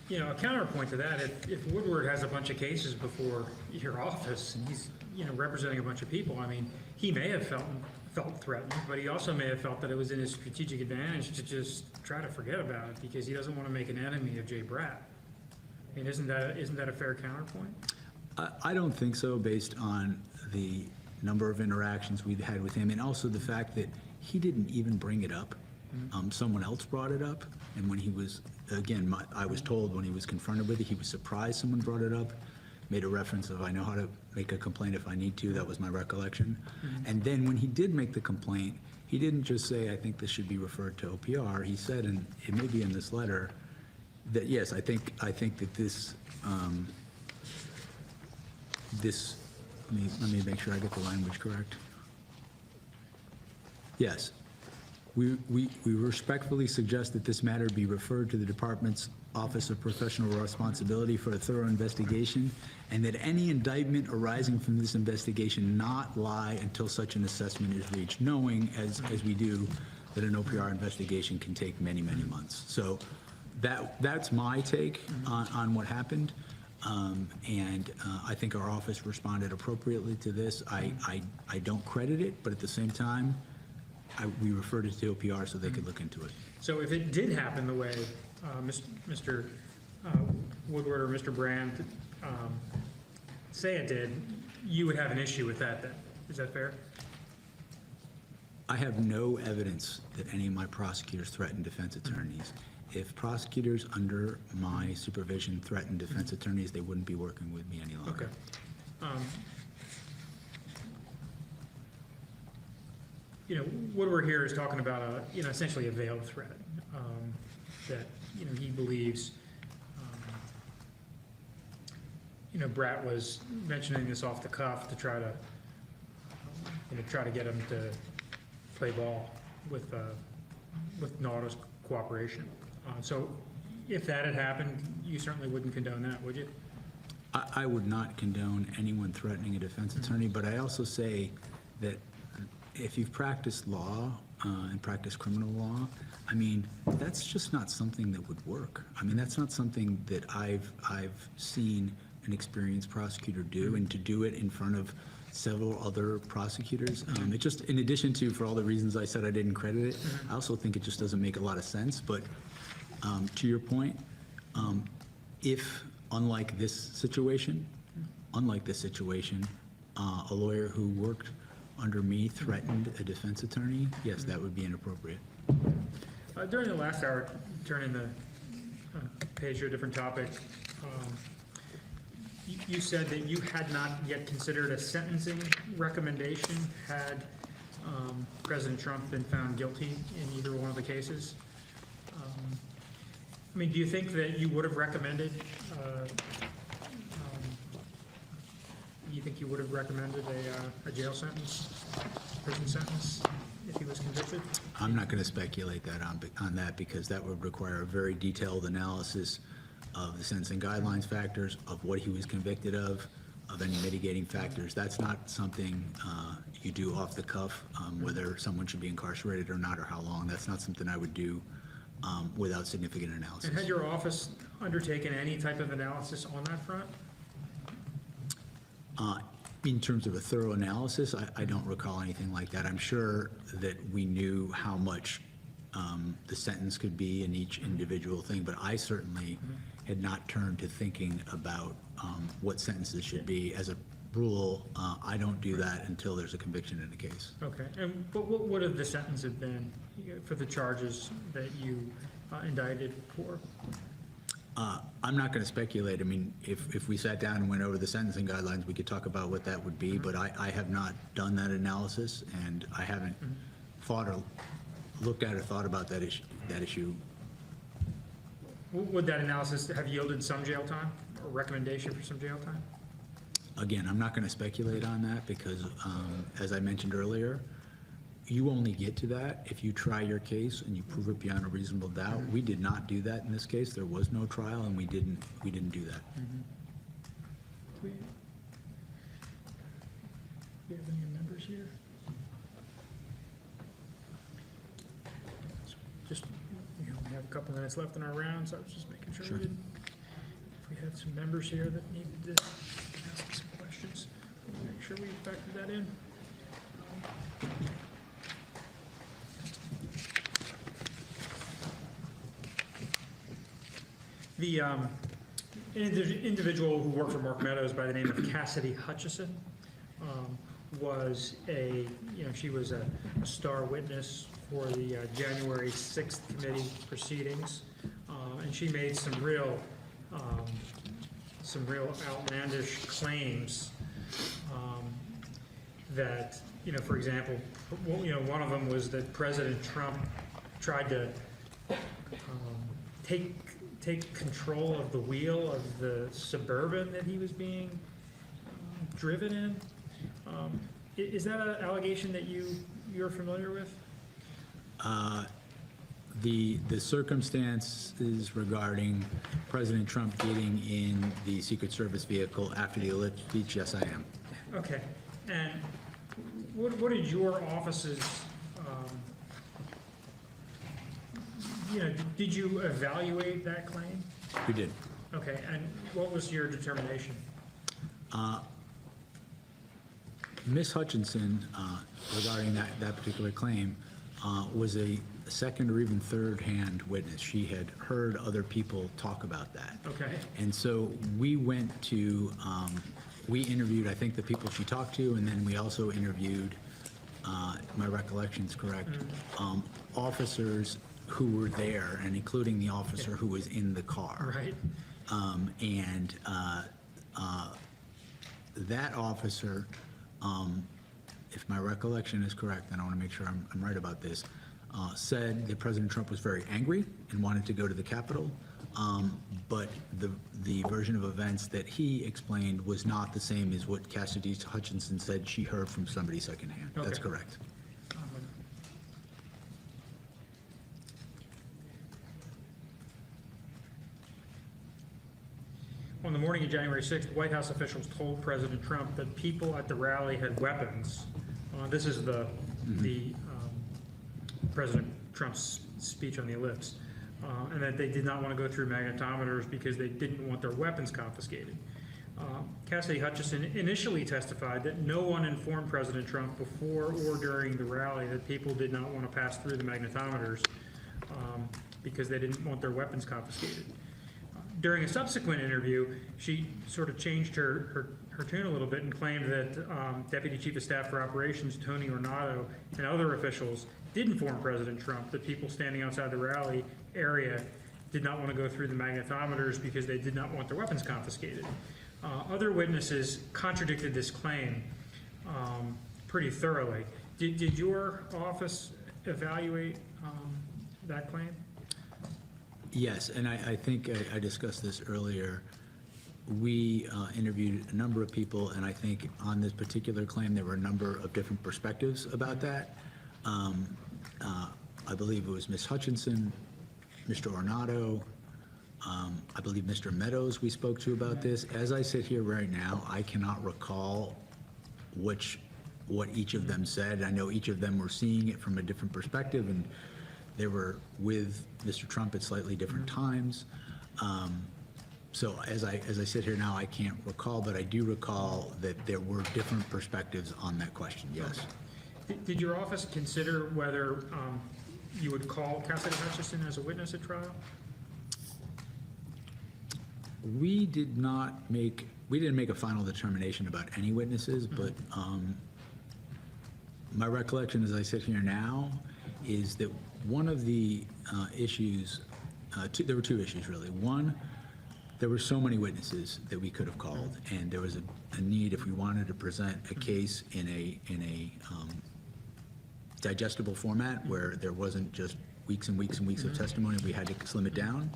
You know, a counterpoint to that, if Woodward has a bunch of cases before your office and he's, you know, representing a bunch of people, I mean, he may have felt threatened, but he also may have felt that it was in his strategic advantage to just try to forget about it because he doesn't want to make an enemy of Jay Bratt. I mean, isn't that a fair counterpoint? I don't think so, based on the number of interactions we've had with him, and also the fact that he didn't even bring it up. Someone else brought it up, and when he was, again, I was told when he was confronted with it, he was surprised someone brought it up, made a reference of, I know how to make a complaint if I need to, that was my recollection. And then when he did make the complaint, he didn't just say, I think this should be referred to OPR. He said, and it may be in this letter, that yes, I think that this, let me make sure I get the language correct. Yes. We respectfully suggest that this matter be referred to the department's Office of Professional Responsibility for a thorough investigation, and that any indictment arising from this investigation not lie until such an assessment is reached, knowing, as we do, that an OPR investigation can take many, many months. So that's my take on what happened. And I think our office responded appropriately to this. I don't credit it, but at the same time, we referred it to OPR so they could look into it. So if it did happen the way Mr. Woodward or Mr. Brand say it did, you would have an issue with that then? Is that fair? I have no evidence that any of my prosecutors threatened defense attorneys. If prosecutors under my supervision threatened defense attorneys, they wouldn't be working with me any longer. Okay. You know, Woodward here is talking about essentially a veiled threat that, you know, he believes, Bratt was mentioning this off the cuff to try to get him to play ball with Nautilus cooperation. So if that had happened, you certainly wouldn't condone that, would you? I would not condone anyone threatening a defense attorney, but I also say that if you've practiced law and practiced criminal law, I mean, that's just not something that would work. I mean, that's not something that I've seen an experienced prosecutor do, and to do it in front of several other prosecutors. It just, in addition to, for all the reasons I said I didn't credit it, I also think it just doesn't make a lot of sense. But to your point, if, unlike this situation, a lawyer who worked under me threatened a defense attorney, yes, that would be inappropriate. During the last hour, turning the page to a different topic, you said that you had not yet considered a sentencing recommendation had President Trump been found guilty in either one of the cases. I mean, do you think that you would have recommended a jail sentence, prison sentence, if he was convicted? I'm not going to speculate that on that, because that would require a very detailed analysis of the sentencing guidelines factors, of what he was convicted of any mitigating factors. That's not something you do off the cuff, whether someone should be incarcerated or not, or how long. That's not something I would do without significant analysis. And had your office undertaken any type of analysis on that front? In terms of a thorough analysis, I don't recall anything like that. I'm sure that we knew how much the sentence could be in each individual thing, but I certainly had not turned to thinking about what sentences should be. As a rule, I don't do that until there's a conviction in a case. Okay, and but what would have the sentence have been for the charges that you indicted for? I'm not going to speculate. I mean, if we sat down and went over the sentencing guidelines, we could talk about what that would be, but I have not done that analysis, and I haven't thought or looked at or thought about that issue. Would that analysis have yielded some jail time, or recommendation for some jail time? Again, I'm not going to speculate on that, because as I mentioned earlier, you only get to that if you try your case and you prove it beyond a reasonable doubt. We did not do that in this case. There was no trial, and we didn't do that. Do we have any members here? Just, we have a couple minutes left in our round, so I was just making sure we didn't we had some members here that needed to ask some questions. Make sure we factor that in. The individual who worked for Mark Meadows by the name of Cassidy Hutchison was she was a star witness for the January 6th committee proceedings, and she made some real outlandish claims that, for example, one of them was that President Trump tried to take control of the wheel of the Suburban that he was being driven in. Is that an allegation that you're familiar with? The circumstances regarding President Trump getting in the Secret Service vehicle after the Olympic speech, yes, I am. Okay. And what did your offices, did you evaluate that claim? We did. Okay. And what was your determination? Ms. Hutchinson, regarding that particular claim, was a second or even third-hand witness. She had heard other people talk about that. Okay. And so we went to, we interviewed, I think, the people she talked to, and then we also interviewed, my recollection's correct, officers who were there, and including the officer who was in the car. Right. That officer, if my recollection is correct, and I want to make sure I'm right about this, said that President Trump was very angry and wanted to go to the Capitol, but the version of events that he explained was not the same as what Cassidy Hutchinson said she heard from somebody secondhand. Okay. That's correct. On the morning of January 6th, White House officials told President Trump that people at the rally had weapons. This is the President Trump's speech on the ellipse, and that they did not want to go through magnetometers because they didn't want their weapons confiscated. Cassidy Hutchison initially testified that no one informed President Trump before or during the rally that people did not want to pass through the magnetometers because they didn't want their weapons confiscated. During a subsequent interview, she sort of changed her tune a little bit and claimed that Deputy Chief of Staff for Operations Tony Ornato and other officials did inform President Trump that people standing outside the rally area did not want to go through the magnetometers because they did not want their weapons confiscated. Other witnesses contradicted this claim pretty thoroughly. Did your office evaluate that claim? Yes, and I think I discussed this earlier. We interviewed a number of people, and I think on this particular claim, there were a number of different perspectives about that. I believe it was Ms. Hutchinson, Mr. Ornato, I believe Mr. Meadows we spoke to about this. As I sit here right now, I cannot recall what each of them said. I know each of them were seeing it from a different perspective, and they were with Mr. Trump at slightly different times. So as I sit here now, I can't recall, but I do recall that there were different perspectives on that question, yes. Did your office consider whether you would call Cassidy Hutchison as a witness at trial? We didn't make a final determination about any witnesses, but my recollection as I sit here now is that one of the issues, there were two issues really. One, there were so many witnesses that we could have called, and there was a need, if we wanted to present a case in a digestible format where there wasn't just weeks and weeks and weeks of testimony, we had to slim it down.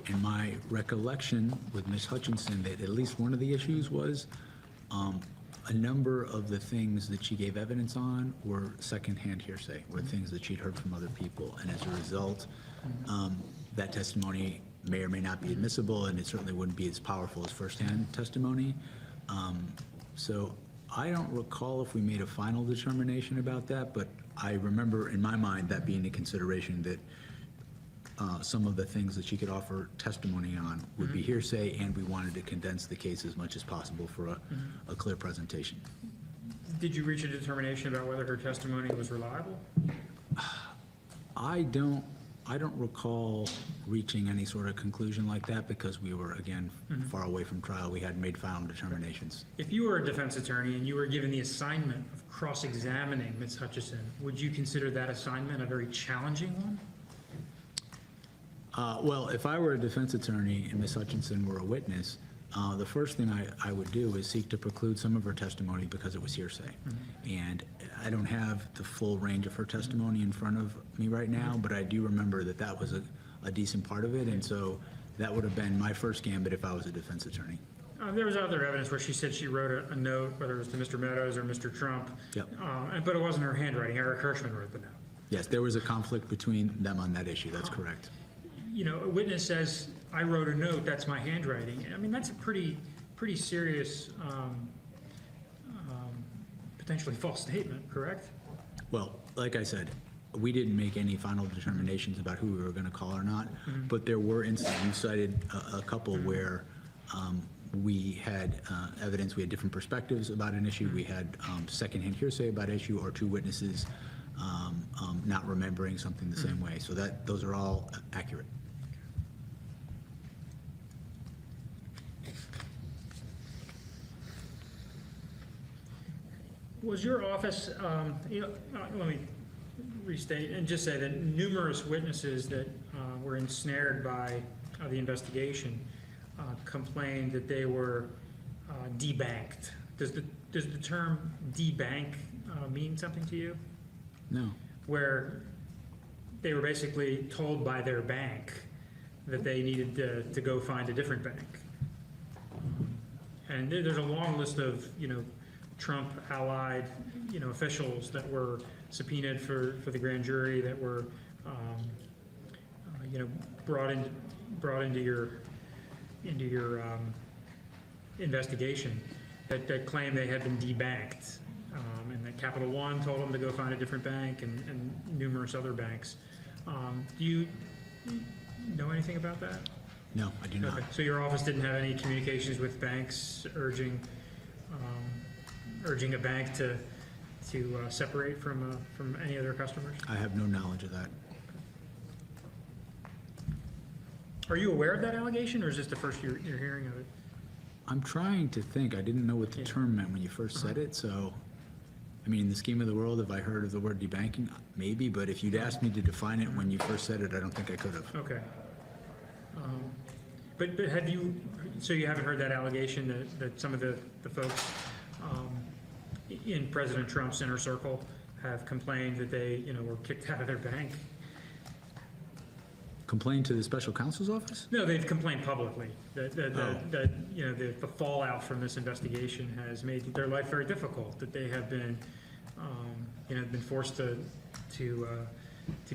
And my recollection with Ms. Hutchinson that at least one of the issues was a number of the things that she gave evidence on were secondhand hearsay, were things that she'd heard from other people, and as a result, that testimony may or may not be admissible, and it certainly wouldn't be as powerful as firsthand testimony. So I don't recall if we made a final determination about that, but I remember in my mind that being a consideration that some of the things that she could offer testimony on would be hearsay, and we wanted to condense the case as much as possible for a clear presentation. Did you reach a determination about whether her testimony was reliable? I don't recall reaching any sort of conclusion like that because we were, again, far away from trial. We hadn't made final determinations. If you were a defense attorney and you were given the assignment of cross-examining Ms. Hutchison, would you consider that assignment a very challenging one? Well, if I were a defense attorney and Ms. Hutchinson were a witness, the first thing I would do is seek to preclude some of her testimony because it was hearsay. And I don't have the full range of her testimony in front of me right now, but I do remember that that was a decent part of it, and so that would have been my first gambit if I was a defense attorney. There was other evidence where she said she wrote a note, whether it was to Mr. Meadows or Mr. Trump. Yep. But it wasn't her handwriting. Eric Hirschman wrote the note. Yes, there was a conflict between them on that issue, that's correct. You know, a witness says, I wrote a note, that's my handwriting. I mean, that's a pretty serious, potentially false statement, correct? Well, like I said, we didn't make any final determinations about who we were going to call or not, but there were instances, you cited a couple where we had evidence, we had different perspectives about an issue, we had secondhand hearsay about an issue, or two witnesses not remembering something the same way. So those are all accurate. Was your office, let me restate and just say that numerous witnesses that were ensnared by the investigation complained that they were debanked. Does the term debank mean something to you? No. Where they were basically told by their bank that they needed to go find a different bank. And there's a long list of, Trump allied, officials that were subpoenaed for the grand jury that were, brought into your investigation that claim they had been debanked. And that Capital One told them to go find a different bank and numerous other banks. Do you know anything about that? No, I do not. Okay. So your office didn't have any communications with banks urging a bank to separate from any other customers? I have no knowledge of that. Are you aware of that allegation, or is this the first you're hearing of it? I'm trying to think. I didn't know what the term meant when you first said it, so, I mean, in the scheme of the world, have I heard of the word debanking? Maybe, but if you'd asked me to define it when you first said it, I don't think I could have. Okay. But have you, so you haven't heard that allegation that some of the folks in President Trump's inner circle have complained that they, were kicked out of their bank? Complain to the special counsel's office? No, they've complained publicly that the fallout from this investigation has made their life very difficult, that they have been, been forced to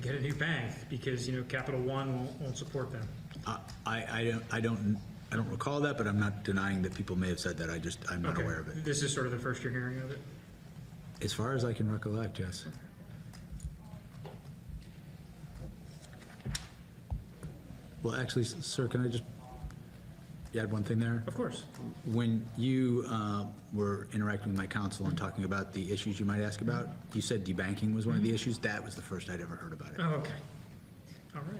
get a new bank because, Capital One won't support them. I don't recall that, but I'm not denying that people may have said that. I'm not aware of it. This is sort of the first you're hearing of it? As far as I can recollect, yes. Well, actually, sir, can I just add one thing there? Of course. When you were interacting with my counsel and talking about the issues you might ask about, you said debanking was one of the issues. That was the first I'd ever heard about it. Oh, okay. All right.